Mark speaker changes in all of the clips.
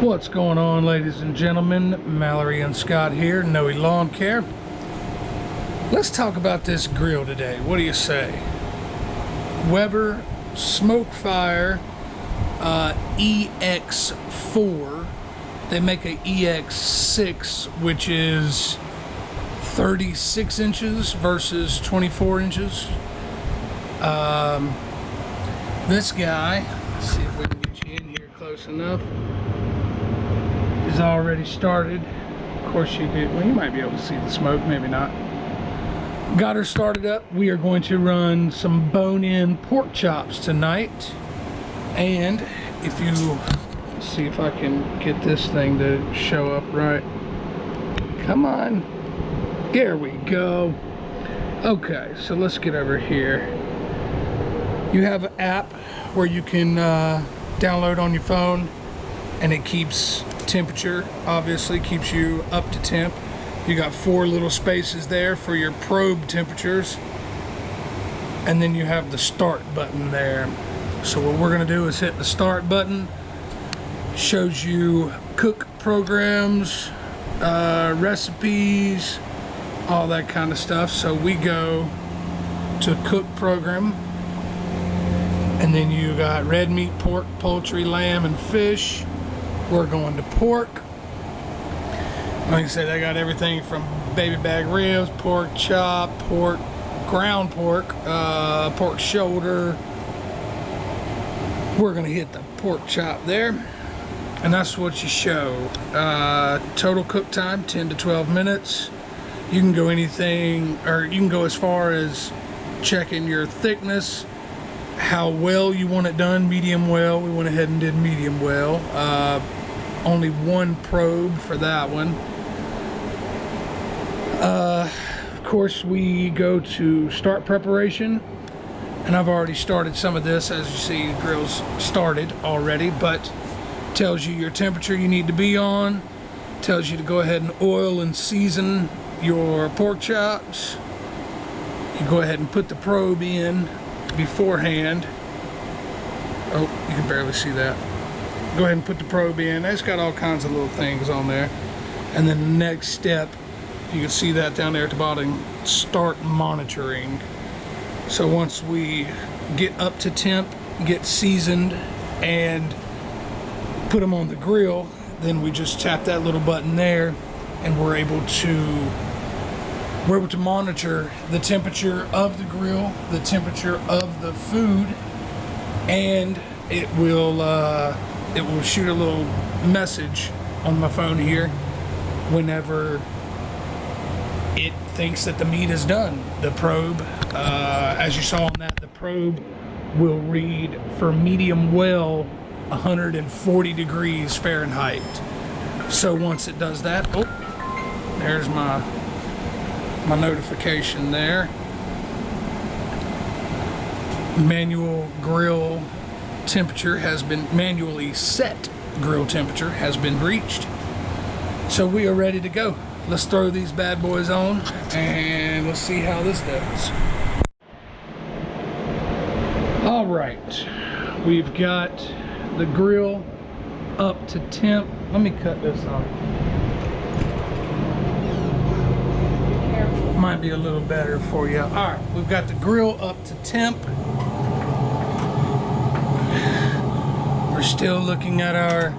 Speaker 1: What's going on, ladies and gentlemen? Mallory and Scott here, Noe Lawn Care. Let's talk about this grill today. What do you say? Weber Smokefire EX4. They make a EX6, which is 36 inches versus 24 inches. This guy, let's see if we can get you in here close enough, is already started. Of course you could, well, you might be able to see the smoke, maybe not. Got her started up. We are going to run some bone-in pork chops tonight. And if you, let's see if I can get this thing to show up right. Come on. There we go. Okay, so let's get over here. You have an app where you can download on your phone, and it keeps temperature, obviously keeps you up to temp. You got 4 little spaces there for your probe temperatures, and then you have the start button there. So what we're gonna do is hit the start button. Shows you cook programs, recipes, all that kind of stuff. So we go to cook program, and then you got red meat, pork, poultry, lamb, and fish. We're going to pork. Like I said, I got everything from baby back ribs, pork chop, pork, ground pork, pork shoulder. We're gonna hit the pork chop there, and that's what you show. Total cook time 10 to 12 minutes. You can go anything, or you can go as far as checking your thickness, how well you want it done. Medium well. We went ahead and did medium well. Only 1 probe for that one. Of course, we go to start preparation, and I've already started some of this. As you see, the grill's started already, but tells you your temperature you need to be on, tells you to go ahead and oil and season your pork chops. You go ahead and put the probe in beforehand. Oh, you can barely see that. Go ahead and put the probe in. It's got all kinds of little things on there. And then the next step, you can see that down there at the bottom, start monitoring. So once we get up to temp, get seasoned, and put them on the grill, then we just tap that little button there, and we're able to monitor the temperature of the grill, the temperature of the food, and it will shoot a little message on my phone here whenever it thinks that the meat is done. The probe, as you saw on that, the probe will read for medium well 140 degrees Fahrenheit. So once it does that, oh, there's my notification there. Manual grill temperature has been, manually set grill temperature has been reached. So we are ready to go. Let's throw these bad boys on and let's see how this does. All right, we've got the grill up to temp. Let me cut this off. Might be a little better for you. All right, we've got the grill up to temp. We're still looking at our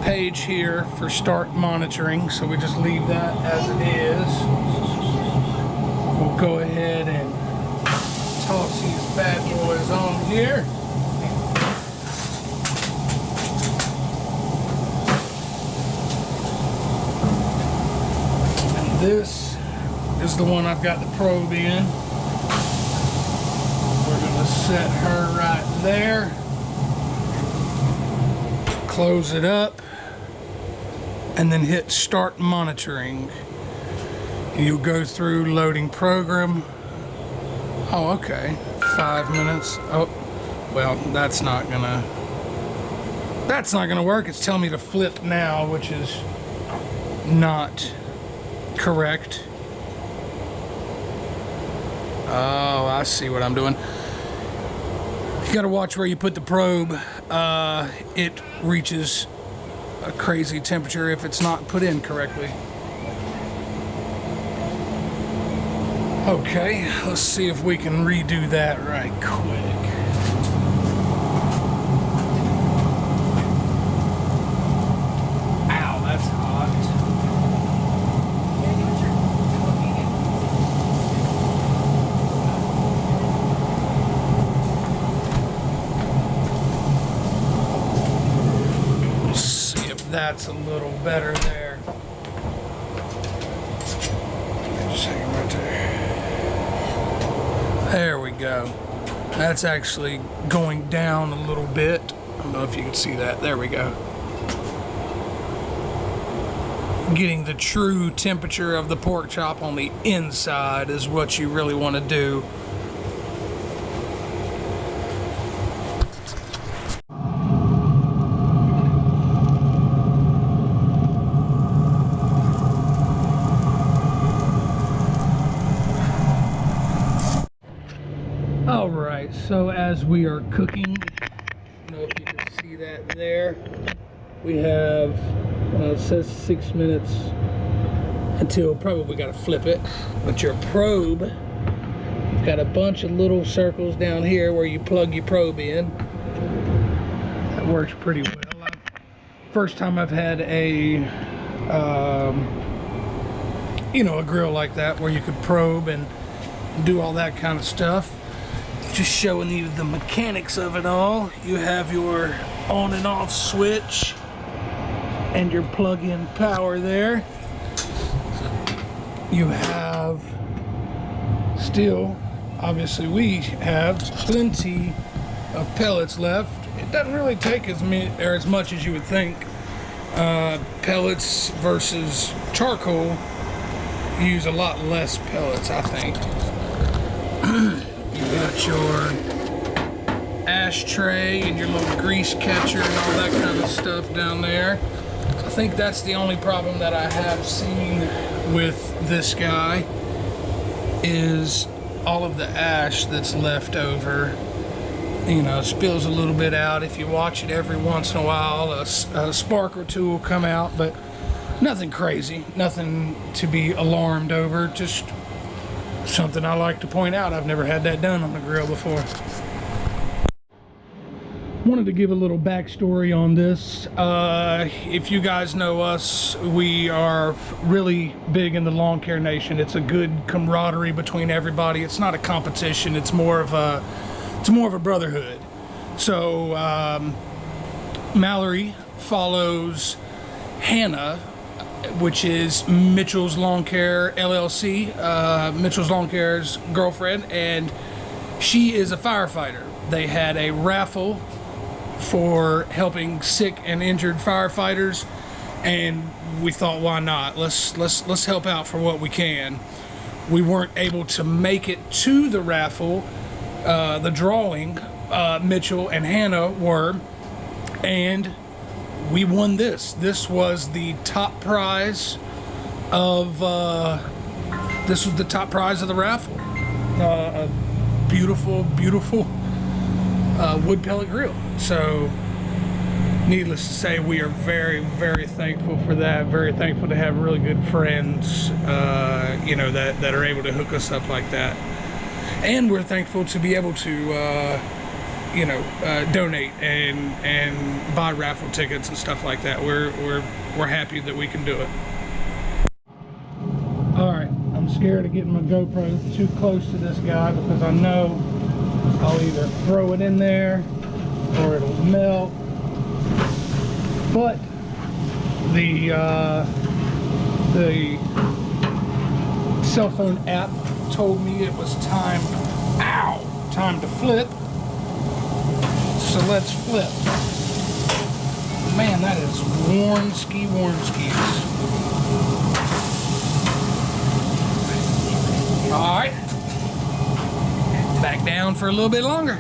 Speaker 1: page here for start monitoring, so we just leave that as it is. We'll go ahead and toss these bad boys on here. And this is the one I've got the probe in. We're gonna set her right there. Close it up, and then hit start monitoring. You'll go through loading program. Oh, okay, 5 minutes. Oh, well, that's not gonna work. It's telling me to flip now, which is not correct. Oh, I see what I'm doing. You gotta watch where you put the probe. It reaches a crazy temperature if it's not put in correctly. Okay, let's see if we can redo that right quick. Ow, that's hot. Let's see if that's a little better there. Just a second right there. There we go. That's actually going down a little bit. I don't know if you can see that. There we go. Getting the true temperature of the pork chop on the inside is what you really want to do. Alright, so as we are cooking, I don't know if you can see that there, we have, it says 6 minutes until, probably got to flip it, but your probe, you've got a bunch of little circles down here where you plug your probe in. That works pretty well. First time I've had a, you know, a grill like that where you could probe and do all that kind of stuff. Just showing you the mechanics of it all. You have your on and off switch and your plug-in power there. You have still, obviously we have plenty of pellets left. It doesn't really take as many or as much as you would think. Pellets versus charcoal use a lot less pellets, I think. You got your ashtray and your little grease catcher and all that kind of stuff down there. I think that's the only problem that I have seen with this guy is all of the ash that's left over. You know, spills a little bit out. If you watch it every once in a while, a spark or two will come out, but nothing crazy, nothing to be alarmed over. Just something I like to point out. I've never had that done on the grill before. Wanted to give a little backstory on this. If you guys know us, we are really big in the lawn care nation. It's a good camaraderie between everybody. It's not a competition. It's more of a brotherhood. So Mallory follows Hannah, which is Mitchell's Lawn Care LLC, Mitchell's Lawn Care's girlfriend, and she is a firefighter. They had a raffle for helping sick and injured firefighters, and we thought, why not? Let's help out for what we can. We weren't able to make it to the raffle, the drawing. Mitchell and Hannah were, and we won this. This was the top prize of the raffle. A beautiful wood pellet grill. So needless to say, we are very, very thankful for that. Very thankful to have really good friends, you know, that are able to hook us up like that. And we're thankful to be able to you know, donate and buy raffle tickets and stuff like that. We're happy that we can do it. All right, I'm scared of getting my GoPro too close to this guy because I know I'll either throw it in there or it'll melt. But the cell phone app told me it was time to flip. So let's flip. Man, that is worn skis. All right, back down for a little bit longer.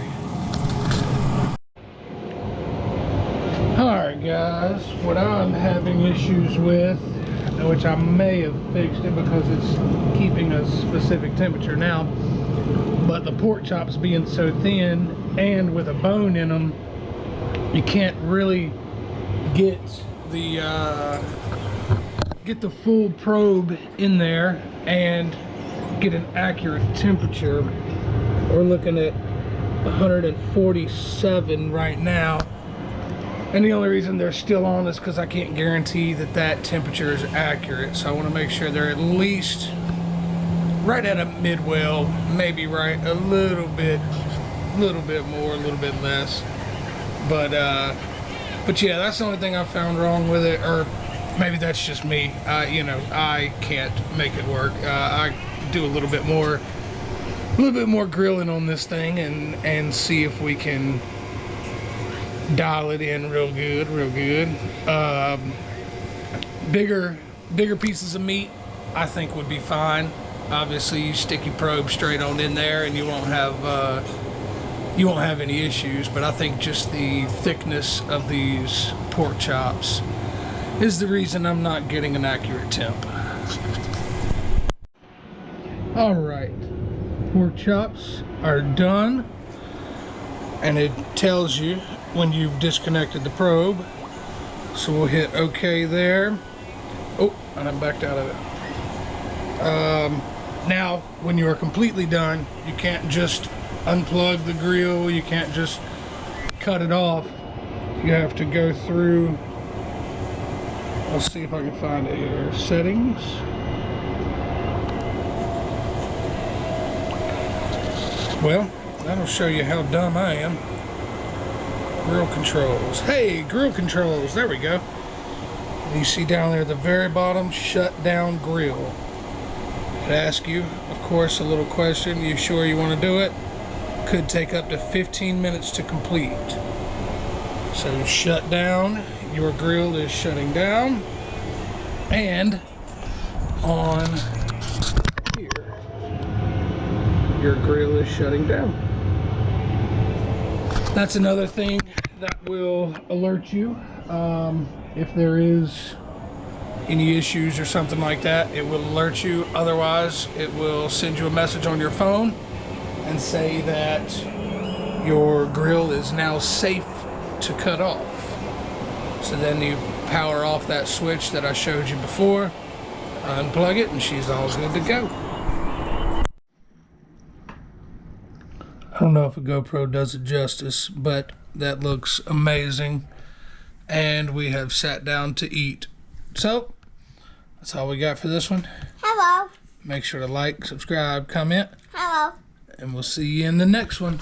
Speaker 1: All right, guys, what I'm having issues with, which I may have fixed it because it's keeping a specific temperature now, but the pork chops being so thin and with a bone in them, you can't really get get the full probe in there and get an accurate temperature. We're looking at 147 right now, and the only reason they're still on is because I can't guarantee that that temperature is accurate. So I want to make sure they're at least right at a mid-well, maybe right a little bit more, a little bit less. But yeah, that's the only thing I found wrong with it, or maybe that's just me. You know, I can't make it work. I do a little bit more grilling on this thing and see if we can dial it in real good. Bigger pieces of meat I think would be fine. Obviously you stick your probe straight on in there and you won't have any issues, but I think just the thickness of these pork chops is the reason I'm not getting an accurate temp. All right, pork chops are done, and it tells you when you've disconnected the probe. So we'll hit OK there. Oh, and I'm backed out of it. Now, when you are completely done, you can't just unplug the grill, you can't just cut it off. You have to go through, let's see if I can find it here, settings. Well, that'll show you how dumb I am. Grill controls. Hey, grill controls, there we go. You see down there at the very bottom, shut down grill. It asks you, of course, a little question, you sure you want to do it? Could take up to 15 minutes to complete. So shut down, your grill is shutting down, and on here, your grill is shutting down. That's another thing that will alert you if there is any issues or something like that. It will alert you. Otherwise, it will send you a message on your phone and say that your grill is now safe to cut off. So then you power off that switch that I showed you before, unplug it, and she's all good to go. I don't know if a GoPro does it justice, but that looks amazing. And we have sat down to eat. So that's all we got for this one.
Speaker 2: Hello.
Speaker 1: Make sure to like, subscribe, comment.
Speaker 2: Hello.
Speaker 1: And we'll see you in the next one.